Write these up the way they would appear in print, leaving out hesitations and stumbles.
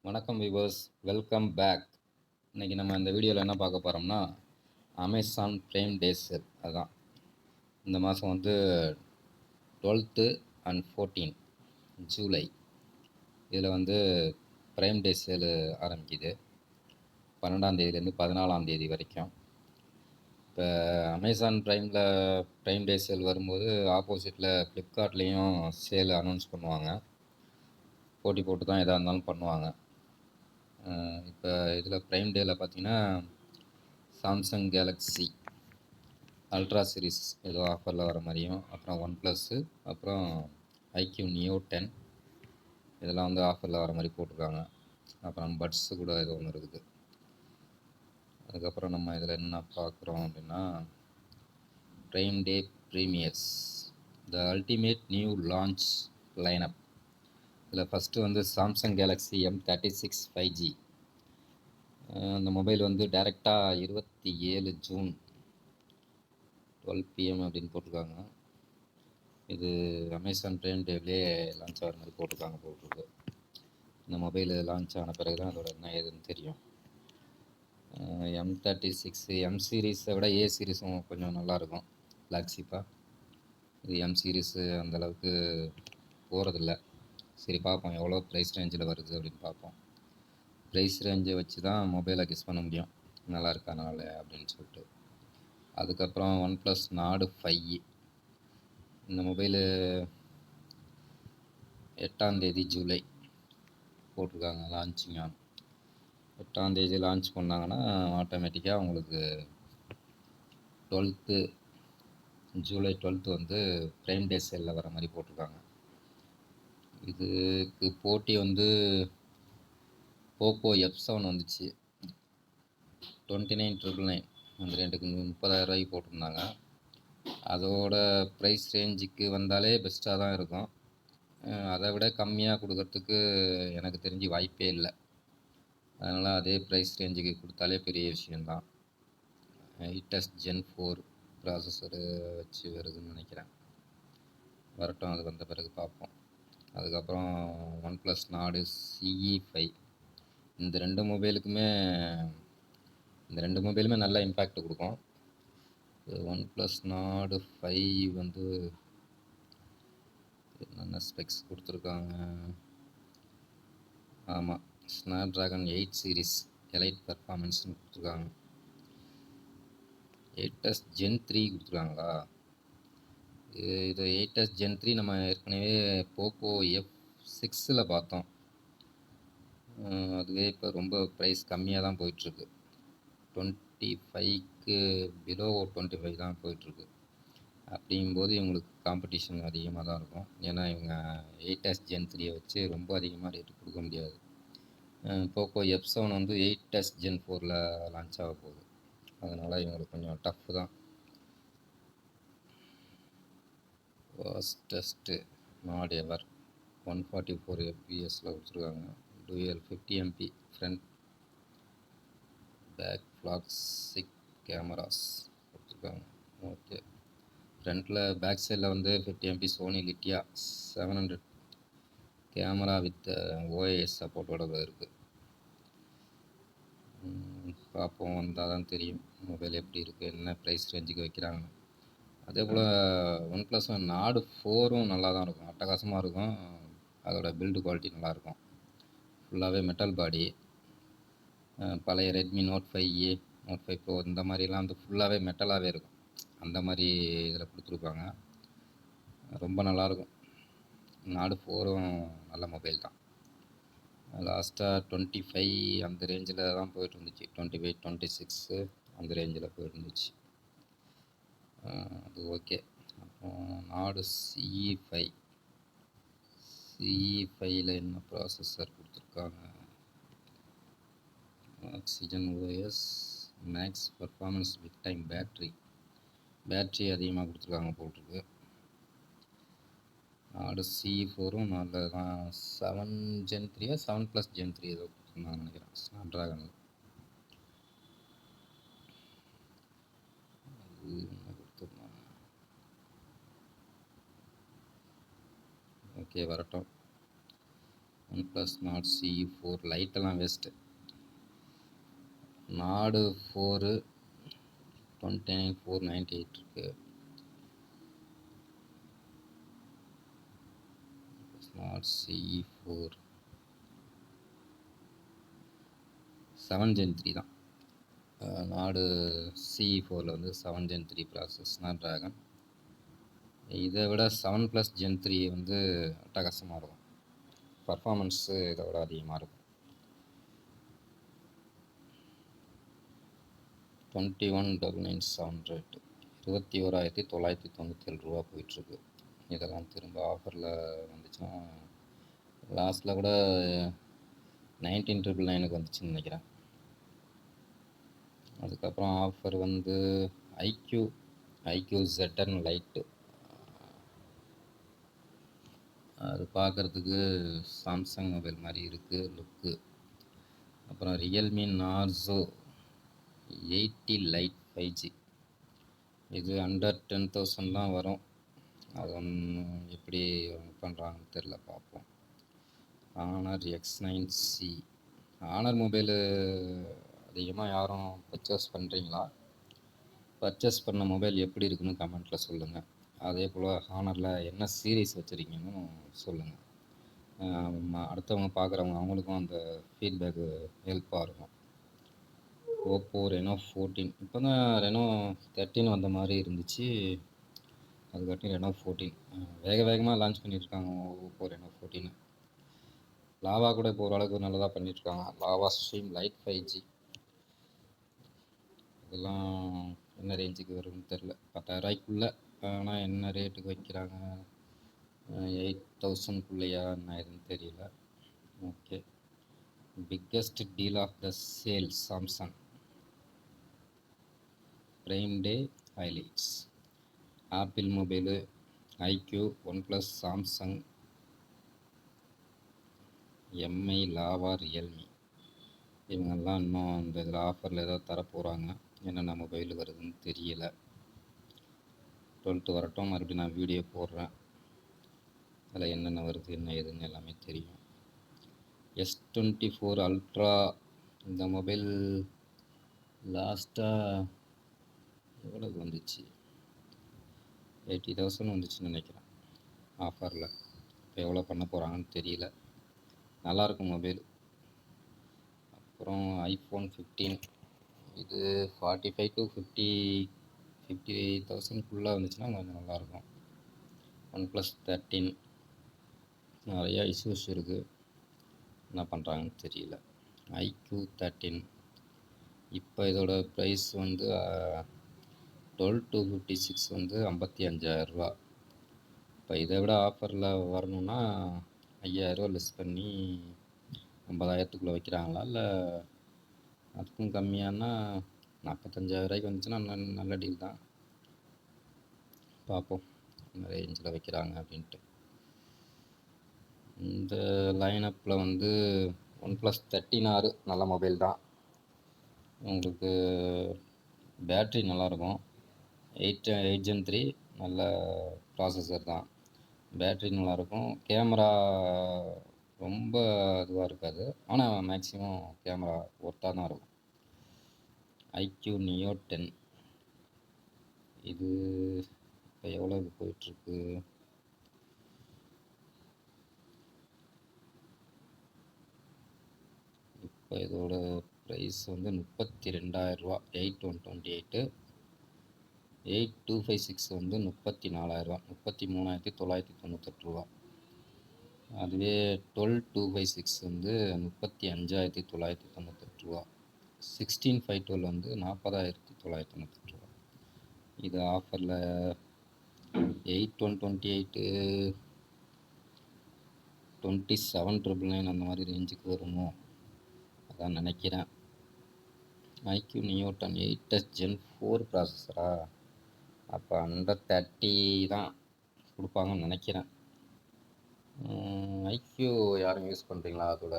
வணக்கம் viewers, welcome back. இன்றைக்கி நம்ம இந்த வீடியோவில் என்ன பார்க்க போகிறோம்னா அமேசான் ப்ரைம் டே சேல். அதுதான் இந்த மாதம் வந்து 12th and 14 ஜூலை இதில் வந்து ப்ரைம் டே சேல் ஆரம்பிக்குது. 12ஆம் தேதியிலேருந்து 14ஆம் தேதி வரைக்கும். இப்போ அமேசான் ப்ரைம் டே சேல் வரும்போது ஆப்போசிட்டில் ஃப்ளிப்கார்ட்லேயும் சேல் அனௌன்ஸ் பண்ணுவாங்க. போட்டி போட்டு தான் எதாக இருந்தாலும் பண்ணுவாங்க. இப்போ இதில் ப்ரைம் டேயில் பார்த்தீங்கன்னா சாம்சங் கேலக்ஸி அல்ட்ரா சீரிஸ் ஏதோ ஆஃபரில் வர மாதிரியும், அப்புறம் ஒன் ப்ளஸ்ஸு, அப்புறம் ஐக்யூ நியோ 10 இதெல்லாம் வந்து ஆஃபரில் வர மாதிரி போட்டிருக்காங்க. அப்புறம் பட்ஸு கூட ஏதோ ஒன்று இருக்குது. அதுக்கப்புறம் நம்ம இதில் என்ன பார்க்குறோம் அப்படின்னா prime day premieres the ultimate new launch lineup. இதில் ஃபஸ்ட்டு வந்து சாம்சங் கேலக்ஸி M36 5G. அந்த மொபைல் வந்து டைரெக்டாக 27 ஜூன் 12 PM அப்படின்னு போட்டிருக்காங்க. இது அமேசான் ப்ரைம் டேவிலே லான்ச் ஆகிற மாதிரி போட்டிருக்கு. இந்த மொபைல் லான்ச் ஆன பிறகு தான் அதோட என்ன ஏதுன்னு தெரியும். M36 எம் சீரீஸை விட ஏ சீரீஸும் கொஞ்சம் நல்லாயிருக்கும், ஃப்ளாக்ஷிப்பாக. இது எம் சீரீஸு அந்தளவுக்கு போகிறதில்ல. சரி, பார்ப்போம் எவ்வளோ ப்ரைஸ் ரேஞ்சில் வருது அப்படின்னு பார்ப்போம். ப்ரைஸ் ரேஞ்சை வச்சு தான் மொபைலை கெஸ் பண்ண முடியும் நல்லா இருக்கானால அப்படின்னு சொல்லிட்டு. அதுக்கப்புறம் ஒன் ப்ளஸ் நாடு 5. இந்த மொபைலு 8ஆம் தேதி ஜூலை போட்டிருக்காங்க லான்ச்சிங் ஆன். 8ஆம் தேதி லான்ச் பண்ணாங்கன்னா ஆட்டோமேட்டிக்காக உங்களுக்கு ஜூலை 12 வந்து ப்ரைம் டே சேலில் வர மாதிரி போட்டிருக்காங்க. இதுக்கு போட்டி வந்து போக்கோ F7 வந்துச்சு 29,999. அந்த ரெண்டுக்கு 30,000 போட்டிருந்தாங்க. அதோட ப்ரைஸ் ரேஞ்சுக்கு வந்தாலே பெஸ்ட்டாக தான் இருக்கும். அதை விட கம்மியாக கொடுக்கறதுக்கு எனக்கு தெரிஞ்சு வாய்ப்பே இல்லை. அதனால் அதே ப்ரைஸ் ரேஞ்சுக்கு கொடுத்தாலே பெரிய விஷயந்தான். 8S Gen 4 ப்ராசஸரு வச்சு வருதுன்னு நினைக்கிறேன். வரட்டும், அது வந்த பிறகு பார்ப்போம். அதுக்கப்புறம் ஒன் ப்ளஸ் நாடு CE5. இந்த ரெண்டு மொபைலுமே நல்ல இம்பேக்ட் கொடுக்கும். ஒன் ப்ளஸ் நாடு 5 வந்து என்னென்ன ஸ்பெக்ஸ் கொடுத்துருக்காங்க. ஆமாம், ஸ்னாப்ட்ராகன் 8 சீரிஸ் எலைட் பர்ஃபார்மன்ஸ்னு கொடுத்துருக்காங்க. 8S Gen 3 கொடுத்துருக்காங்களா? இது 8S Gen 3 நம்ம ஏற்கனவே போக்கோ F6 பார்த்தோம். அதுவே இப்போ ரொம்ப ப்ரைஸ் கம்மியாக தான் போயிட்டுருக்கு. 25க்கு பிலோ 25 தான் போயிட்டுருக்கு. அப்படிங்கும்போது இவங்களுக்கு காம்படிஷன் அதிகமாக தான் இருக்கும். ஏன்னா இவங்க 8S Gen 3 வச்சு ரொம்ப அதிகமாக ரேட்டு கொடுக்க முடியாது. போக்கோ F7 வந்து 8S Gen 4 லான்ச் ஆக போகுது. அதனால் இவங்களுக்கு கொஞ்சம் டஃப் தான். ஃபாஸ்டஸ்ட்டு நாட் எவர் 144 FPS கொடுத்துருக்காங்க. Dual 50 MP front back flagship cameras கொடுத்துருக்காங்க. ஓகே, ஃப்ரண்ட்டில் பேக் சைடில் வந்து 50 MP Sony Lytia 700 camera with OIS சப்போர்ட்டோட இருக்குது. பார்ப்போம், வந்தால் தான் தெரியும் மொபைல் எப்படி இருக்குது, என்ன ப்ரைஸ் ரேஞ்சுக்கு வைக்கிறாங்கன்னு. அதே போல் ஒன் ப்ளஸ் நாடு 4ம் நல்லா தான் இருக்கும், அட்டகாசமாக இருக்கும். அதோட பில்டு குவாலிட்டி நல்லாயிருக்கும். ஃபுல்லாகவே மெட்டல் பாடி. பழைய Redmi note 5A, note 5 bro இந்த மாதிரிலாம் வந்து ஃபுல்லாகவே மெட்டலாகவே இருக்கும். அந்த மாதிரி இதில் கொடுத்துருப்பாங்க. ரொம்ப நல்லாயிருக்கும். நாடு 4ம் நல்ல மொபைல் தான். லாஸ்ட்டாக 25 அந்த ரேஞ்சில் தான் போயிட்டு இருந்துச்சு. 25, 26 அந்த ரேஞ்சில் போயிட்டு இருந்துச்சு. அது ஓகே. அப்புறம் நாடு CE5ல் என்ன ப்ராசஸர் கொடுத்துருக்காங்க? Oxygen OS max performance big time battery அதிகமாக கொடுத்துருக்காங்க போட்டிருக்கு. நாடு CE4ம் நல்லது தான். 7 Gen 3 7+ Gen 3 ஏதோ கொடுத்துருந்தாங்கன்னு நினைக்கிறேன் ஸ்னாப்ட்ராகன். என்ன கொடுத்துருந்தாங்க? ஓகே, வரட்டும். OnePlus Nord CE4 லைட்டெல்லாம் வேஸ்ட்டு. நாடு 4 29,498 இருக்குது. Nord CE4 7 Gen 3 தான். நாடு CE4ல் வந்து 7 Gen 3 ப்ராசஸ் ஸ்னாப்ட்ராகன். இதை விட 7+ Gen 3 வந்து அட்டகாசமாக இருக்கும். பர்ஃபார்மன்ஸு இதை விட அதிகமாக இருக்கும். 21,997 ரேட்டு, 21,997 ரூபா போயிட்டுருக்கு. இதெல்லாம் திரும்ப ஆஃபரில் வந்துச்சுன்னா, லாஸ்ட்டில் கூட 19,999க்கு வந்துச்சுன்னு நினைக்கிறேன். அதுக்கப்புறம் ஆஃபர் வந்து ஐக்யூ ZN லைட்டு. அது பார்க்குறதுக்கு சாம்சங் மொபைல் மாதிரி இருக்குது லுக்கு. அப்புறம் ரியல்மி நார்சோ 80 லைட் 5G. இது அண்டர் 10,000 தான் வரும். அது எப்படி பண்ணுறாங்கன்னு தெரில, பார்ப்போம். Honor X9C. ஆனர் மொபைலு அதிகமாக யாரும் பர்ச்சேஸ் பண்ணுறீங்களா? பர்ச்சேஸ் பண்ண மொபைல் எப்படி இருக்குன்னு கமெண்ட்டில் சொல்லுங்கள். அதே போல் ஹானரில் என்ன சீரீஸ் வச்சுருக்கீங்கன்னு சொல்லுங்கள். அடுத்தவங்க பார்க்குறவங்க அவங்களுக்கும் அந்த ஃபீட்பேக்கு ஹெல்ப்பாக இருக்கும். Oppo Reno 14. இப்போ தான் ரெனோ 13 வந்த மாதிரி இருந்துச்சு. அதுக்காட்டி ரெனோ 14 வேகமாக லான்ச் பண்ணியிருக்காங்க. ஓப்போ ரெனோ 14 லாவா கூட இப்போ ஓரளவுக்கு நல்லதாக பண்ணியிருக்காங்க. Lava stream light 5G. இதெல்லாம் என்ன ரேஞ்சுக்கு வரும்னு தெரில. 10,000 ஆனால் என்ன ரேட்டுக்கு வைக்கிறாங்க? 8,000 என்ன எதுன்னு தெரியல. Okay. Biggest deal of the sale Samsung prime day highlights. Apple mobile, iQOO, OnePlus, Samsung, MI, Lava, Realme இவங்கெல்லாம் இன்னும் இந்த இதில் ஆஃபரில் ஏதாவது தரப்போகிறாங்க. என்னென்ன மொபைல் வருதுன்னு தெரியல. 12 வரட்டும், மறுபடியும் நான் வீடியோ போடுறேன். அதில் என்னென்ன வருது என்ன ஏதுன்னு எல்லாமே தெரியும். S24 அல்ட்ரா இந்த மொபைல் லாஸ்ட்டாக எவ்வளோக்கு வந்துச்சு? 80,000 வந்துச்சுன்னு நினைக்கிறேன் ஆஃபரில். இப்போ எவ்வளோ பண்ண போகிறாங்கன்னு தெரியல. நல்லாயிருக்கும் மொபைல். அப்புறம் ஐஃபோன் 15. இது 45 to 50,000 வந்துச்சுன்னா கொஞ்சம் நல்லாயிருக்கும். OnePlus 13 நிறையா இஷ்யூஸ் இருக்குது, என்ன பண்ணுறாங்கன்னு தெரியல. ஐக்யூ 13 இப்போ இதோட ப்ரைஸ் வந்து 12 to 56 வந்து 55,000 ரூபா. இப்போ இதை விட ஆஃபரில் வரணுன்னா 5,000 ரூபா லெஸ் பண்ணி 50,000க்குள்ளே வைக்கிறாங்களா, இல்லை அதுக்கும் கம்மியானா 45,000 ரூபாய்க்கு வந்துச்சுன்னா நல்ல டீல் தான். பார்ப்போம் என்ன ரேஞ்சில் வைக்கிறாங்க அப்படின்ட்டு. இந்த லைனப்பில் வந்து OnePlus 13R நல்ல மொபைல் தான். உங்களுக்கு பேட்ரி நல்லாயிருக்கும். 8 Gen 3 நல்ல ப்ராசஸர் தான். பேட்ரி நல்லாயிருக்கும். கேமரா ரொம்ப இதுவாக இருக்காது, ஆனால் மேக்ஸிமம் கேமரா ஒர்த்தாக தான் இருக்கும். ஐக்யூ நியோ 10 இது இப்போ எவ்வளோக்கு போயிட்டுருக்கு? இப்போ இதோட ப்ரைஸ் வந்து 32,000 ரூபா. 8,128. 8256 வந்து 34,000 ரூபா, 33,998 ரூபா. அதுவே 12256 வந்து 35,998 ரூபா. 16/512 வந்து 40,998 ரூபா. இது ஆஃபரில் 8,128 27,999 அந்த மாதிரி ரேஞ்சுக்கு வருமோ அதான் நினைக்கிறேன். ஐக்யூ நியோ 10 8S Gen 4 ப்ராசஸரா? அப்போ அண்டர் 30 தான் கொடுப்பாங்கன்னு நினைக்கிறேன். ஐக்யூ யாரும் யூஸ் பண்ணுறீங்களா? அதோட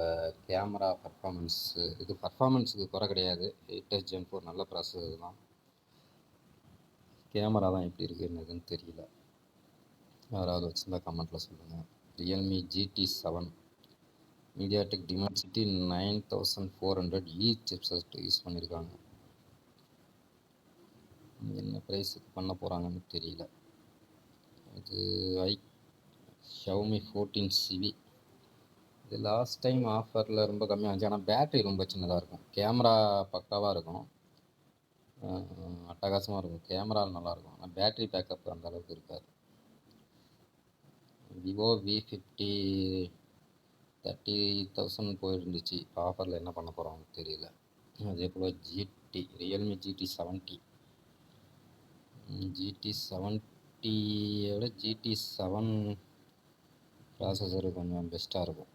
கேமரா பர்ஃபார்மன்ஸு, இது பர்ஃபார்மன்ஸுக்கு குறை கிடையாது. 8S Gen 4 நல்ல ப்ராசஸர் தான். கேமரா தான் எப்படி இருக்குன்னு தெரியல. யாராவது வச்சுருந்தா கமெண்ட்டில் சொல்லுங்கள். Realme GT 7 MediaTek Dimensity 9400 chipset use பண்ணியிருக்காங்க. என்ன ப்ரைஸுக்கு பண்ண போகிறாங்கன்னு தெரியல. இது Xiaomi 14CV. இது லாஸ்ட் டைம் ஆஃபரில் ரொம்ப கம்மியாக இருந்துச்சு. ஆனால் பேட்ரி ரொம்ப சின்னதாக இருக்கும். கேமரா பக்காவாக இருக்கும், அட்டகாசமாக இருக்கும். கேமரா நல்லாயிருக்கும், ஆனால் பேட்ரி பேக்கப் அந்த அளவுக்கு இருக்காது. Vivo V50 30,000 போயிருந்துச்சு. இப்போ ஆஃபரில் என்ன பண்ண போகிறாங்கன்னு தெரியல. அதே போல் Realme GT70 GT70 GT7 processor கொஞ்சம் பெஸ்ட்டாக இருக்கும்.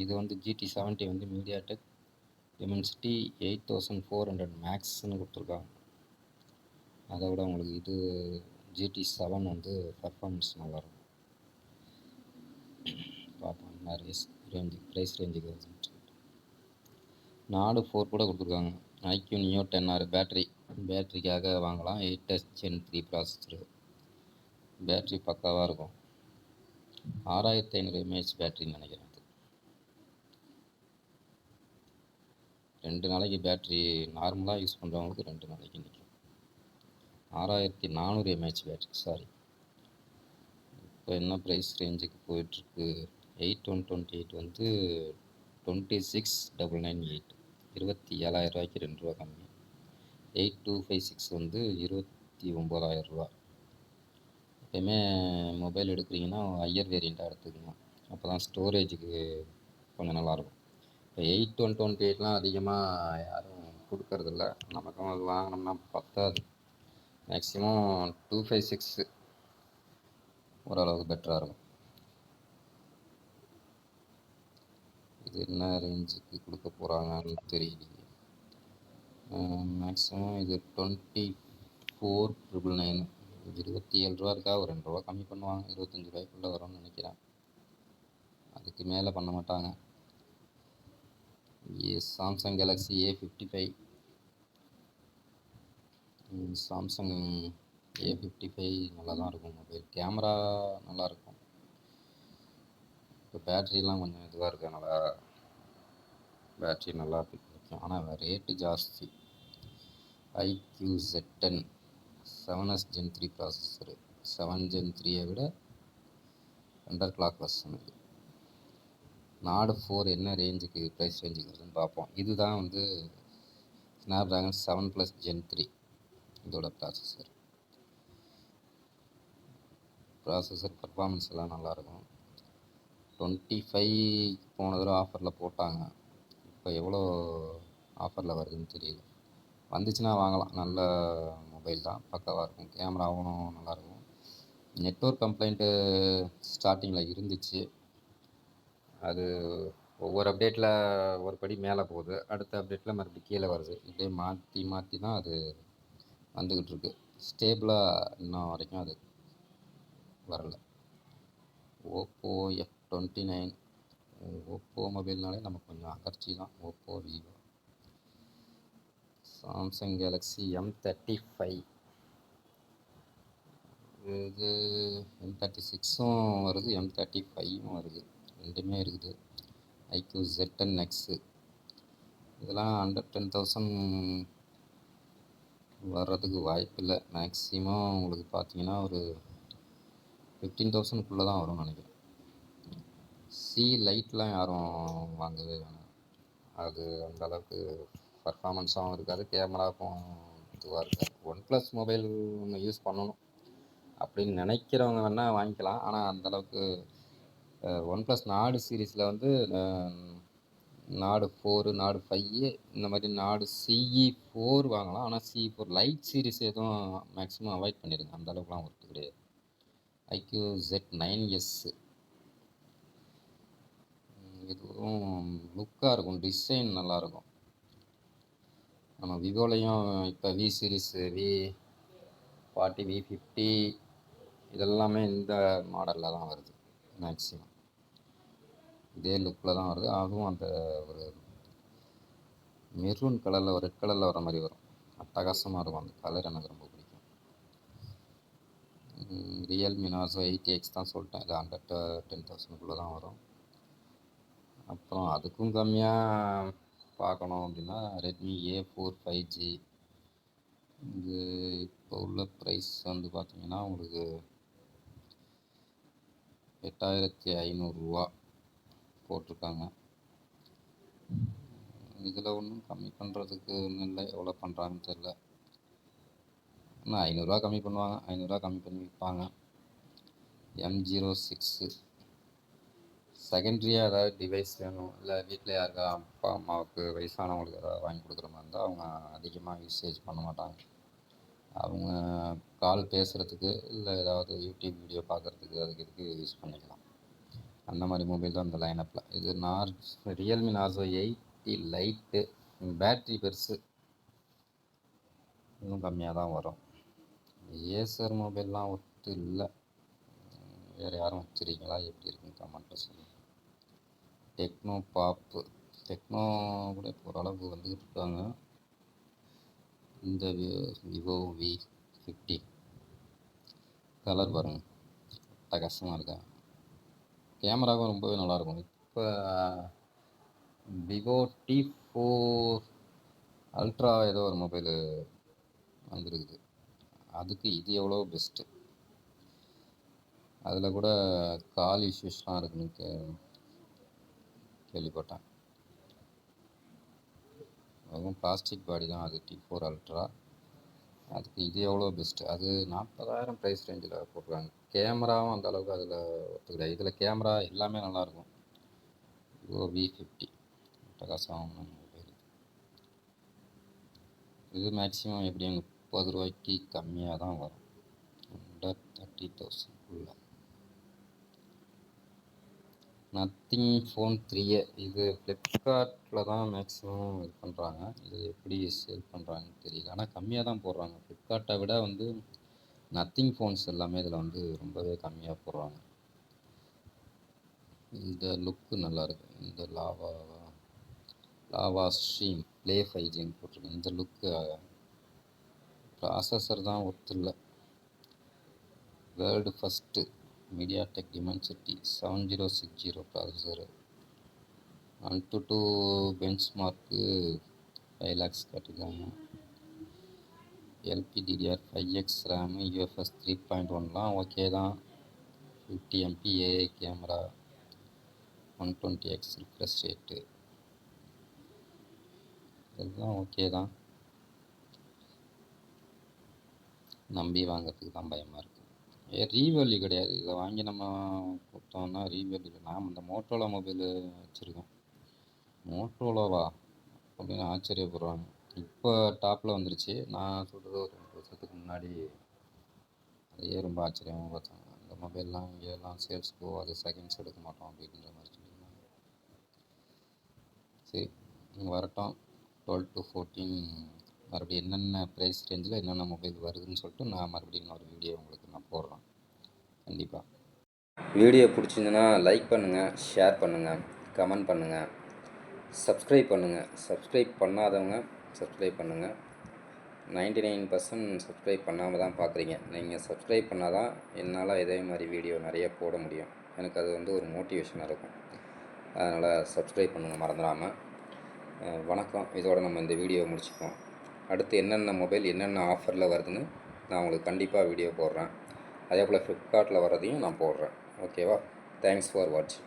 இது வந்து GT70 வந்து மீடியாடெக் டிமென்சிட்டி 8400 மேக்ஸ்ன்னு கொடுத்துருக்காங்க. அதை விட உங்களுக்கு இது GT7 வந்து பர்ஃபார்மன்ஸ் நல்லாயிருக்கும். பார்ப்போம் என்ன ப்ரைஸ் ரேஞ்சுக்கு வருதுன்னு. நாடு 4 கூட கொடுத்துருக்காங்க. iQ Neo 10R பேட்டரிக்காக வாங்கலாம். 8S Gen 3 processor. பேட்ரி பக்காவாக இருக்கும். 6500 mAh பேட்டரின்னு நினைக்கிறேன். 2 நாளைக்கு பேட்ரி நார்மலாக யூஸ் பண்ணுறவங்களுக்கு 2 நாளைக்கு நிற்கும். 6400 mAh பேட்ரி. சாரி, இப்போ என்ன ப்ரைஸ் ரேஞ்சுக்கு போயிட்டுருக்கு? 8128 வந்து 26998, 27,000 ரூபாய்க்கு 2 ரூபா கம்மி. 8256 வந்து 29,000 ரூபா. எப்பயுமே மொபைல் எடுக்கிறீங்கன்னா ஹையர் வேரியண்ட்டாக எடுத்துக்கோங்க, அப்போ தான் ஸ்டோரேஜுக்கு கொஞ்சம் நல்லாயிருக்கும். இப்போ 8128லாம் அதிகமாக யாரும் கொடுக்கறதில்ல. நமக்கும் அது வாங்கினோம்னா பத்தாது. மேக்ஸிமம் 256 ஓரளவுக்கு பெட்டராக இருக்கும். இது என்ன ரேஞ்சுக்கு கொடுக்க போகிறாங்கன்னு தெரியலையே. மேக்ஸிமம் இது 24,999. 27 ரூபா இருக்கா, ஒரு 2 ரூபா கம்மி பண்ணுவாங்க. 25 ரூபாய்க்குள்ளே வரும்னு நினைக்கிறேன். அதுக்கு மேலே பண்ண மாட்டாங்க. Samsung Galaxy A55. Samsung A55 நல்லா தான் இருக்கும் மொபைல். கேமரா நல்லாயிருக்கும். இப்போ பேட்ரிலாம் கொஞ்சம் இதுவாக இருக்கனால பேட்ரி நல்லா இருக்கும், ஆனால் ரேட்டு ஜாஸ்தி. iQ Z10 7S Gen 3 processor. 7 Gen 3 விட அண்டர் கிளாக் வெர்ஷன். நாடு 4 என்ன ரேஞ்சுக்கு ப்ரைஸ் ரேஞ்சுக்கு வருதுன்னு பார்ப்போம். இதுதான் வந்து ஸ்னாப்ட்ராகன் 7+ Gen 3 இதோட ப்ராசஸர் பர்ஃபார்மன்ஸ் எல்லாம் நல்லாயிருக்கும். 25 போன தடவை ஆஃபரில் போட்டாங்க. இப்போ எவ்வளோ ஆஃபரில் வருதுன்னு தெரியல. வந்துச்சுன்னா வாங்கலாம். நல்ல மொபைல் தான், பக்காவாக இருக்கும். கேமராவும் நல்லாயிருக்கும். நெட்வொர்க் கம்ப்ளைண்ட்டு ஸ்டார்டிங்கில் இருந்துச்சு. அது ஒவ்வொரு அப்டேட்டில் ஒரு படி மேலே போகுது, அடுத்த அப்டேட்டில் மறுபடியும் கீழே வருது. இப்படியே மாற்றி மாற்றி தான் அது வந்துக்கிட்டு இருக்கு. ஸ்டேபிளாக இன்னும் வரைக்கும் அது வரலை. Oppo F29. ஓப்போ மொபைல்னாலே நமக்கு கொஞ்சம் அகர்ச்சி தான். Oppo, Vivo. Samsung Galaxy M35. இது M36ம் வருது, M35ம் வருது, ரெண்டுமே இருக்குது. iQ Z10X. இதெல்லாம் அண்டர் 10,000 வர்றதுக்கு வாய்ப்பில்லை. மேக்ஸிமம் உங்களுக்கு பார்த்தீங்கன்னா ஒரு 15,000க்குள்ளே தான் வரும்னு நினைக்கிறேன். லைட்லாம் யாரும் வாங்கவே வேணாம். அது அந்தளவுக்கு பர்ஃபார்மன்ஸாகவும் இருக்காது, கேமராவுக்கும் இதுவாக இருக்காது. OnePlus மொபைல் ஒன்று யூஸ் பண்ணணும் அப்படின்னு நினைக்கிறவங்க வேணால் வாங்கிக்கலாம். ஆனால் அந்தளவுக்கு OnePlus நாடு சீரீஸில் வந்து நாடு 4, நாடு 5 இந்த மாதிரி நாடு CE4 வாங்கலாம். ஆனால் CE4 லைட் சீரீஸ் எதுவும் மேக்ஸிமம் அவாய்ட் பண்ணிடுங்க, அந்தளவுக்குலாம் ஒர்த்து கிடையாது. iQ Z9S. இதுவும் லுக்காக இருக்கும், டிசைன் நல்லாயிருக்கும். நம்ம விவோலையும் இப்போ V சீரீஸ், V40, V50 இதெல்லாமே இந்த மாடலில் தான் வருது. மேக்ஸிமம் இதே லுக்கில் தான் வருது. அதுவும் அந்த ஒரு மெரூன் கலரில், ஒரு ரெட் கலரில் வர மாதிரி வரும். அட்டகாசமாக இருக்கும் அந்த கலர், எனக்கு ரொம்ப பிடிக்கும். ரியல்மி நார்சோ 80X தான் சொல்லிட்டேன். இது அண்டர் 10,000க்குள்ளே தான் வரும். அப்புறம் அதுக்கும் கம்மியாக பார்க்கணும் அப்படின்னா ரெட்மி A4 5G. இது இப்போ உள்ள ப்ரைஸ் வந்து பார்த்திங்கன்னா உங்களுக்கு 8500 போட்டிருக்காங்க. இதில் ஒன்றும் கம்மி பண்ணுறதுக்கு ஒன்றும் இல்லை, எவ்வளோ பண்ணுறாங்கன்னு தெரில. இன்னும் 500 கம்மி பண்ணுவாங்க, 500 கம்மி பண்ணி விற்பாங்க. M06 செகண்ட்ரியாக ஏதாவது டிவைஸ் வேணும், இல்லை வீட்டில் யாருக்கா அப்பா அம்மாவுக்கு வயசானவங்களுக்கு ஏதாவது வாங்கி கொடுக்குற மாதிரி இருந்தால் அவங்க அதிகமாக யூசேஜ் பண்ண மாட்டாங்க. அவங்க கால் பேசுகிறதுக்கு இல்லை ஏதாவது யூடியூப் வீடியோ பார்க்குறதுக்கு அதுக்கு இதுக்கு யூஸ் பண்ணிக்கலாம். அந்த மாதிரி மொபைல் தான் இந்த லைனப்பில். இது ரியல்மி நார்சோ 80 லைட்டு. பேட்ரி பெருசு, இன்னும் கம்மியாக தான் வரும். ஏசர் மொபைல்லாம் ஒத்து இல்லை. வேறு யாரும் வச்சுருக்கீங்களா, எப்படி இருக்குன்னு கமெண்ட்டில் சொல்லுங்கள். டெக்னோ பாப்பு, டெக்னோ கூட இப்போ ஓரளவுக்கு வந்துக்கிட்டு இருக்காங்க. இந்த விவோ V50 கலர் பாருங்கள், அட்டகாசமாக இருக்கா. கேமராவும் ரொம்பவே நல்லாயிருக்கும். இப்போ விவோ T4 அல்ட்ரா ஏதோ ஒரு மொபைலு வந்துருக்குது, அதுக்கு இது எவ்வளோ பெஸ்ட்டு. அதில் கூட கால் இஷ்யூஸ்லாம் இருக்குன்னு கேள்விப்பட்டேன். அதுவும் பிளாஸ்டிக் பாடி தான் அது, T4 அல்ட்ரா. அதுக்கு இது எவ்வளோ பெஸ்ட்டு. அது 40,000 ப்ரைஸ் ரேஞ்சில் போட்டிருக்காங்க. கேமராவும் அந்த அளவுக்கு அதில் ஒத்துக்கிற. இதில் கேமரா எல்லாமே நல்லாயிருக்கும். விவோ V50 அட்டகாசமான மொபைல். இது மேக்ஸிமம் எப்படியும் 30 ரூபாய்க்கு கம்மியாக தான் வரும், அண்டர் 30,000 நத்திங் ஃபோன் 3A. இது ஃப்ளிப்கார்ட்டில் தான் மேக்ஸிமம் இது பண்ணுறாங்க. இது எப்படி சேல் பண்ணுறாங்கன்னு தெரியல, ஆனால் கம்மியாக தான் போடுறாங்க. ஃப்ளிப்கார்ட்டை விட வந்து நத்திங் ஃபோன்ஸ் எல்லாமே இதில் வந்து ரொம்பவே கம்மியாக போடுறாங்க. இந்த லுக்கு நல்லாயிருக்கு. இந்த லாவா ஸ்ட்ரீம் ப்ளே 5Gன்னு போட்டிருக்கு. இந்த லுக்கு. ப்ராசஸர் தான் ஒத்துல. World first MediaTek Dimensity 7060 processor. 1:2 benchmark 5 lakhs கட்டிருக்காங்க. LPDDR5X ரேமு, UFS 3.1லாம் ஓகே தான். 50 MP AI camera, 120x refresh rate, இதெல்லாம் ஓகே தான். நம்பி வாங்கிறதுக்கு தான் பயமாக இருக்குது. ரீவேல்யூ கிடையாது. இதை வாங்கி நம்ம கொடுத்தோம்னா ரீவேல்யூ. நாம் இந்த மோட்டோலா மொபைலு வச்சுருக்கேன். மோட்டோலாவா அப்படின்னு ஆச்சரியப்படுறாங்க. இப்போ டாப்பில் வந்துருச்சு. நான் சொல்கிறது ஒரு 2 வருஷத்துக்கு முன்னாடி அதையே ரொம்ப ஆச்சரியமாக பார்த்தாங்க. இந்த மொபைல்லாம் இங்கெல்லாம் சேல்ஸ் போகாது, செகண்ட்ஸ் எடுக்க மாட்டோம் அப்படின்ற மாதிரி சொல்லியிருந்தாங்க. சரி, இங்கே வரட்டும். 12 to 14 மறுபடியும் என்னென்ன ப்ரைஸ் ரேஞ்சில் என்னென்ன மொபைல் வருதுன்னு சொல்லிட்டு நான் மறுபடியும் இன்னொரு வீடியோ உங்களுக்கு நான் போடுறேன் கண்டிப்பாக. வீடியோ பிடிச்சிருந்துன்னா லைக் பண்ணுங்கள், ஷேர் பண்ணுங்கள், கமெண்ட் பண்ணுங்கள், சப்ஸ்கிரைப் பண்ணுங்கள். சப்ஸ்கிரைப் பண்ணாதவங்க சப்ஸ்கிரைப் பண்ணுங்கள். 99% சப்ஸ்கிரைப் பண்ணாமல் தான் பார்க்குறீங்க. நீங்கள் சப்ஸ்கிரைப் பண்ணால் தான் என்னால் இதே மாதிரி வீடியோ நிறைய போட முடியும். எனக்கு அது வந்து ஒரு மோட்டிவேஷனாக இருக்கும். அதனால் சப்ஸ்கிரைப் பண்ணுங்கள் மறந்துடாமல். வணக்கம். இதோட நம்ம இந்த வீடியோ முடிச்சுப்போம். அடுத்து என்னென்ன மொபைல் என்னென்ன ஆஃபரில் வருதுன்னு நான் உங்களுக்கு கண்டிப்பாக வீடியோ போடுறேன். அதே போல் ஃப்ளிப்கார்ட்டில் வர்றதையும் நான் போடுறேன். ஓகேவா? தேங்க்ஸ் ஃபார் வாட்சிங்.